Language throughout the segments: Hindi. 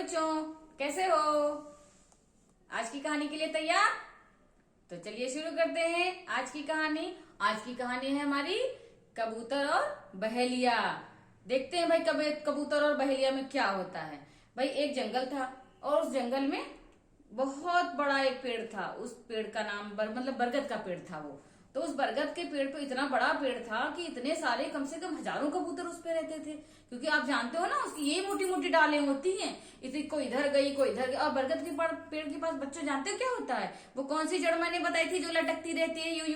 बच्चों, कैसे हो? आज की कहानी के लिए तैयार? तो चलिए शुरू करते हैं आज की कहानी। आज की कहानी है हमारी कबूतर और बहेलिया। देखते हैं भाई कबूतर और बहेलिया में क्या होता है। भाई एक जंगल था और उस जंगल में बहुत बड़ा एक पेड़ था। उस पेड़ का नाम मतलब बरगद का पेड़ था वो। तो उस बरगद के पेड़ पे इतना बड़ा पेड़ था कि इतने सारे कम से कम हजारों कबूतर उस पे रहते थे। क्योंकि आप जानते हो ना उसकी ये मोटी मोटी डालें होती हैं। इसी कोई इधर गई कोई इधर गई। और बरगद के पेड़ के पास बच्चों जानते हो क्या होता है? वो कौन सी जड़ मैंने बताई थी जो लटकती रहती है यूं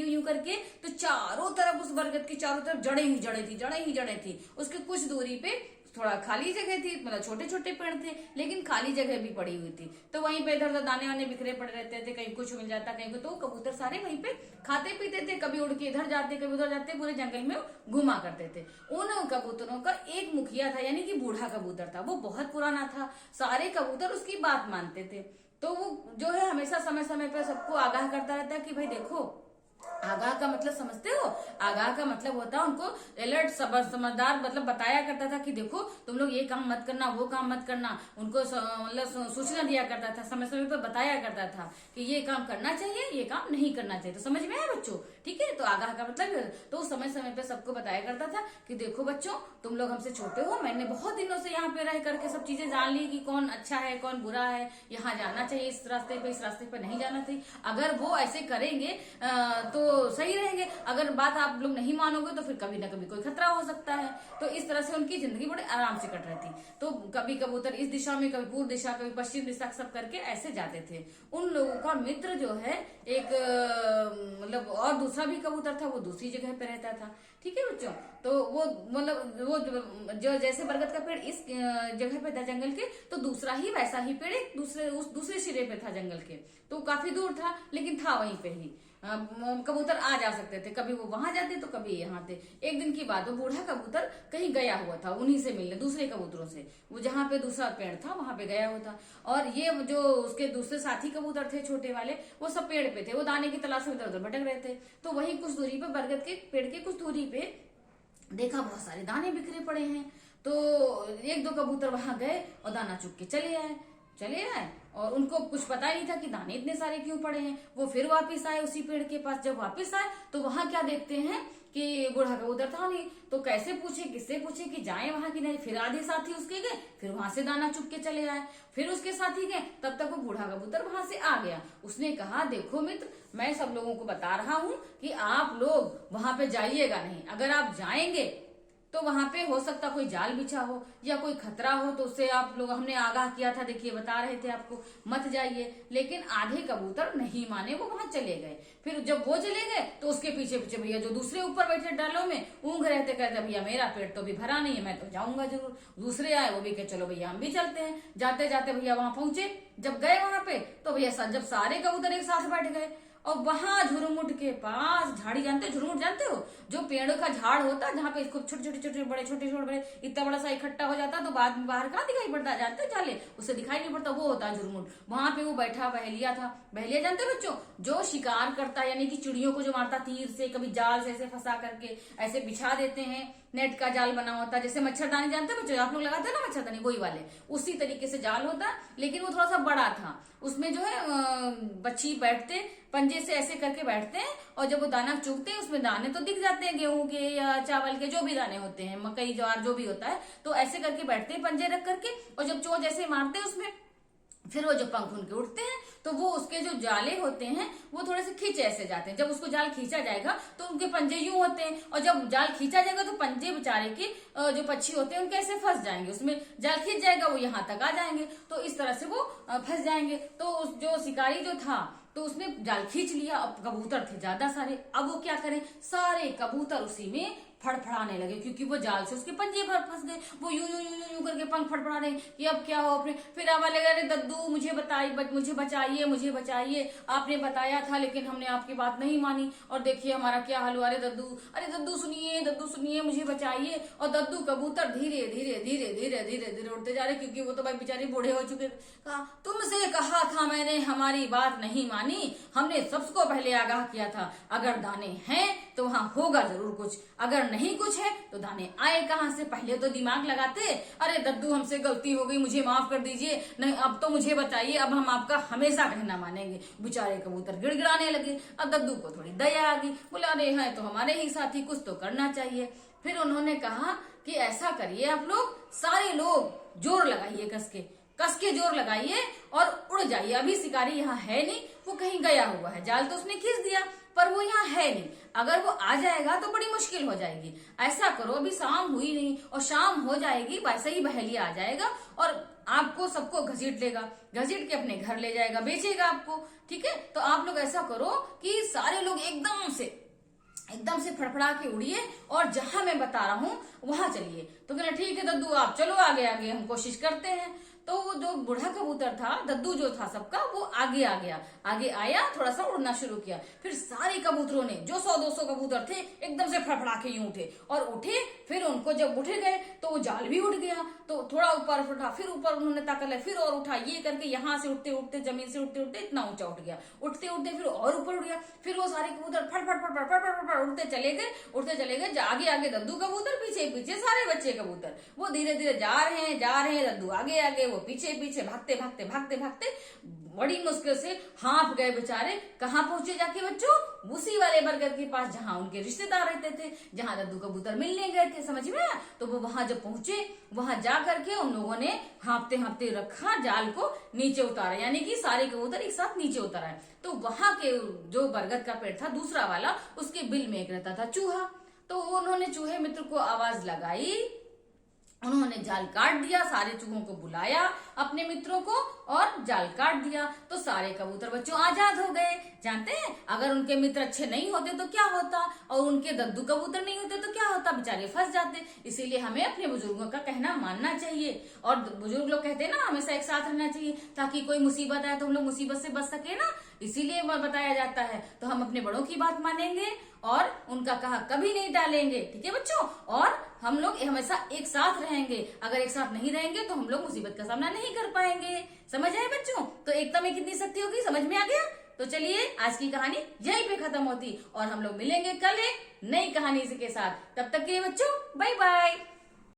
यूं करके। तो चारों तरफ उस बरगद की चारों तरफ जड़ें ही जड़ें थी। उसके कुछ दूरी पे थोड़ा खाली जगह थी, मतलब छोटे छोटे पेड़ थे लेकिन खाली जगह भी पड़ी हुई थी। तो वहीं पे इधर उधर दाने वाने बिखरे पड़े रहते थे, कहीं कुछ मिल जाता कहीं को। तो कबूतर सारे वहीं पे खाते पीते थे, कभी उड़ के इधर जाते कभी उधर जाते, पूरे जंगल में घुमा करते थे। उन कबूतरों का एक मुखिया था, यानी कि बूढ़ा कबूतर था। वो बहुत पुराना था, सारे कबूतर उसकी बात मानते थे। तो वो जो है हमेशा समय समय पर सबको आगाह करता रहता है कि भाई देखो, आगाह का मतलब समझते हो? आगाह का मतलब होता है उनको अलर्ट समझदार, मतलब बताया करता था कि देखो तुम लोग ये काम मत करना वो काम मत करना। उनको मतलब सूचना दिया करता था, समय समय पर बताया करता था कि ये काम करना चाहिए ये काम नहीं करना चाहिए। तो समझ में आया बच्चों? ठीक है। तो आगाह का मतलब तो समय समय पर सबको बताया करता था कि देखो बच्चों, तुम लोग हमसे छोटे हो, मैंने बहुत दिनों से यहाँ पे रह करके सब चीजें जान ली कि कौन अच्छा है कौन बुरा है, यहाँ जाना चाहिए इस रास्ते पे इस रास्ते पे नहीं जाना चाहिए। अगर वो ऐसे करेंगे तो सही रहेंगे, अगर बात आप लोग नहीं मानोगे तो फिर कभी ना कभी कोई खतरा हो सकता है। तो इस तरह से उनकी जिंदगी बड़े आराम से कट रही थी। तो कभी कबूतर इस दिशा में, कभी पूर्व दिशा, कभी पश्चिम दिशा, सब करके ऐसे जाते थे। उन लोगों का मित्र जो है एक मतलब और दूसरा भी कबूतर था, वो दूसरी जगह पे रहता था। ठीक है बच्चों। तो वो मतलब वो जो जैसे बरगद का पेड़ इस जगह पे था जंगल के, तो दूसरा ही वैसा ही पेड़ एक दूसरे सिरे पे था जंगल के। तो काफी दूर था लेकिन था वहीं पे ही। कबूतर आ जा सकते थे, कभी वो वहां जाते तो कभी यहाँ थे। एक दिन की बात, वो बूढ़ा कबूतर कहीं गया हुआ था उन्हीं से मिलने, दूसरे कबूतरों से। वो जहाँ पे दूसरा पेड़ था वहां पे गया हुआ था। और ये जो उसके दूसरे साथी कबूतर थे छोटे वाले, वो सब पेड़ पे थे, वो दाने की तलाश में इधर उधर भटक रहे थे। तो वही कुछ दूरी पे, बरगद के पेड़ के कुछ दूरी पे देखा बहुत सारे दाने बिखरे पड़े हैं। तो एक दो कबूतर वहां गए और दाना चुग के चले आए और उनको कुछ पता नहीं था कि दाने इतने सारे क्यों पड़े हैं। वो फिर वापस आए उसी पेड़ के पास। जब वापस आए तो वहां क्या देखते हैं कि बूढ़ा कबूतर था नहीं। तो कैसे पूछे, किससे पूछे कि जाए वहां की नहीं। फिर आधे साथी उसके गए, फिर वहां से दाना चुग के चले आए। फिर उसके साथी गए, तब तक वो बूढ़ा कबूतर वहां से आ गया। उसने कहा देखो मित्र, मैं सब लोगों को बता रहा हूं कि आप लोग वहां पे जाइएगा नहीं। अगर आप जाएंगे तो वहां पे हो सकता कोई जाल बिछा हो या कोई खतरा हो, तो उससे आप लोग, हमने आगाह किया था, देखिए बता रहे थे आपको मत जाइए। लेकिन आधे कबूतर नहीं माने, वो वहां चले गए। फिर जब वो चले गए तो उसके पीछे पीछे भैया जो दूसरे ऊपर बैठे डालों में ऊँघ रहते, कहते भैया मेरा पेट तो अभी भरा नहीं है, मैं तो जाऊंगा जरूर। दूसरे आए, वो भी कहे चलो भैया हम भी चलते हैं। जाते जाते भैया वहां पहुंचे। जब गए वहां पे तो भैया जब सारे कबूतर एक साथ बैठ गए और वहां झुरमुट के पास झाड़ी, जानते हो झुरमुट जानते हो? जो पेड़ों का झाड़ होता है जहाँ पे इसको छोटे छोटे बड़े इतना बड़ा सा इकट्ठा हो जाता है तो बाद में बाहर कहाँ दिखाई पड़ता है? जानते हो? जाले उससे दिखाई नहीं पड़ता, वो होता है झुरमुट। वहां पे वो बैठा बहेलिया था। बहेलिया जानते हो बच्चों? जो शिकार करता है, यानी कि चिड़ियों को जो मारता तीर से, कभी जाल से ऐसे फंसा करके ऐसे बिछा देते हैं। नेट का जाल बना होता है, जैसे मच्छरदानी जानते हो बच्चों? आप लोग लगाते हैं ना मच्छरदानी, वही वाले, उसी तरीके से जाल होता है। लेकिन वो थोड़ा सा बड़ा था। उसमें जो है बच्ची बैठते, पंजे से ऐसे करके बैठते हैं और जब वो दाना चुगते हैं उसमें दाने तो दिख जाते हैं, गेहूं के या चावल के जो भी दाने होते हैं, मकई ज्वार जो भी होता है। तो ऐसे करके बैठते हैं पंजे रख करके, और जब चोंच ऐसे मारते हैं उसमें, फिर वो जो पंख उनके उठते हैं तो वो उसके जो जाले होते हैं वो थोड़े से खींचे ऐसे जाते हैं। जब उसको जाल खींचा जाएगा तो उनके पंजे यूं होते हैं, और जब जाल खींचा जाएगा तो पंजे बेचारे के जो पक्षी होते हैं उनके ऐसे फंस जाएंगे, उसमें जाल खींच जाएगा, वो यहाँ तक आ जाएंगे। तो इस तरह से वो फंस जाएंगे। तो उस जो शिकारी जो था तो उसने जाल खींच लिया। अब कबूतर थे ज्यादा सारे, अब वो क्या करें, सारे कबूतर उसी में फड़फड़ाने लगे क्योंकि वो जाल से उसके पंजे भर फंस गए। वो यूं यूं यूं यूं करके पंख फड़फड़ा रहे कि अब क्या हो अपने। फिर आवाज लगा, अरे दद्दू मुझे मुझे बचाइए, आपने बताया था लेकिन हमने आपकी बात नहीं मानी और देखिए हमारा क्या हाल हुआ। अरे दद्दू सुनिए मुझे बचाइए। और दद्दू कबूतर धीरे धीरे धीरे धीरे धीरे धीरे उड़ते जा रहे क्योंकि वो तो भाई बेचारे बूढ़े हो चुके। कहा तुमसे कहा था मैंने, हमारी बात नहीं मानी, हमने सबको पहले आगाह किया था, अगर दाने हैं तो वहां होगा जरूर कुछ। अगर नहीं कुछ है तो दाने आए कहां से? पहले तो दिमाग लगाते, अरे दद्दू हमसे गलती हो गई, मुझे माफ कर दीजिए, नहीं अब तो मुझे बताइए, अब हम आपका हमेशा कहना मानेंगे। बेचारे कबूतर गिड़गिड़ाने लगे। अब दद्दू को थोड़ी दया आ गई, बोला अरे हैं तो हमारे ही साथी, कुछ तो करना चाहिए। फिर उन्होंने कहा कि ऐसा करिए, आप लोग सारे लोग जोर लगाइए, कस के जोर लगाइए और उड़ जाइए। अभी शिकारी यहाँ है नहीं, वो कहीं गया हुआ है। जाल तो उसने खींच दिया पर वो यहाँ है नहीं। अगर वो आ जाएगा तो बड़ी मुश्किल हो जाएगी। ऐसा करो, अभी शाम हुई नहीं और शाम हो जाएगी, वैसे ही बहेलिया आ जाएगा और आपको सबको घसीट लेगा, घसीट के अपने घर ले जाएगा, बेचेगा आपको। ठीक है, तो आप लोग ऐसा करो कि सारे लोग एकदम से फड़फड़ा के उड़िए और जहां मैं बता रहा हूं वहां चलिए। तो कहना ठीक है दद्दू, आप चलो आगे आगे, हम कोशिश करते हैं। तो वो जो बूढ़ा कबूतर था, दद्दू जो था सबका, वो आगे आ गया, आगे आया, थोड़ा सा उड़ना शुरू किया। फिर सारे कबूतरों ने, जो 100-200 कबूतर थे, एकदम से फड़फड़ा के यूं उठे और उठे। फिर उनको जब उठे गए तो वो जाल भी उठ गया, तो थोड़ा ऊपर उठा, फिर ऊपर उन्होंने ताकत लाई, फिर और उठा, ये करके यहाँ से उठते उठते, जमीन से उठते उठते इतना ऊंचा उठ गया, उठते उठते फिर और ऊपर उठ गया। फिर वो सारे कबूतर फट फट फट फट फट फट उड़ते चले गए, आगे आगे दद्दू कबूतर, पीछे पीछे सारे बच्चे कबूतर। वो धीरे धीरे जा रहे हैं, दद्दू आगे आगे, वो पीछे पीछे, भागते भागते भागते भागते बड़ी मुश्किल से हांफ गए बेचारे। कहाँ पहुंचे जाके बच्चों? उसी वाले बरगद के पास जहां उनके रिश्तेदार रहते थे, जहां दद्दू कबूतर मिलने गए थे, समझ में आया? तो वो वहां जब पहुंचे, वहां जा करके उन लोगों ने हाँफते हाँफते रखा, जाल को नीचे उतारा, यानी कि सारे कबूतर एक साथ नीचे उतर आए। तो वहां के जो बरगद का पेड़ था दूसरा वाला, उसके बिल में एक रहता था चूहा। तो उन्होंने चूहे मित्र को आवाज लगाई, उन्होंने जाल काट दिया, सारे चूहों को बुलाया अपने मित्रों को और जाल काट दिया। तो सारे कबूतर बच्चों आजाद हो गए। जानते हैं अगर उनके मित्र अच्छे नहीं होते तो क्या होता, और उनके दद्दू कबूतर नहीं होते तो क्या होता, बेचारे फंस जाते। इसीलिए हमें अपने बुजुर्गों का कहना मानना चाहिए। और बुजुर्ग लोग कहते हैं ना, हमेशा एक साथ रहना चाहिए, ताकि कोई मुसीबत आए तो हम लोग मुसीबत से बच सके ना, इसीलिए बताया जाता है। तो हम अपने बड़ों की बात मानेंगे और उनका कहा कभी नहीं टालेंगे। ठीक है बच्चों, और हम लोग हमेशा एक साथ रहेंगे। अगर एक साथ नहीं रहेंगे तो हम लोग मुसीबत का सामना नहीं कर पाएंगे। समझ आए बच्चों? तो एकता में कितनी शक्ति होगी, समझ में आ गया? तो चलिए आज की कहानी यहीं पे खत्म होती और हम लोग मिलेंगे कल एक नई कहानी के साथ। तब तक के लिए बच्चों बाय बाय।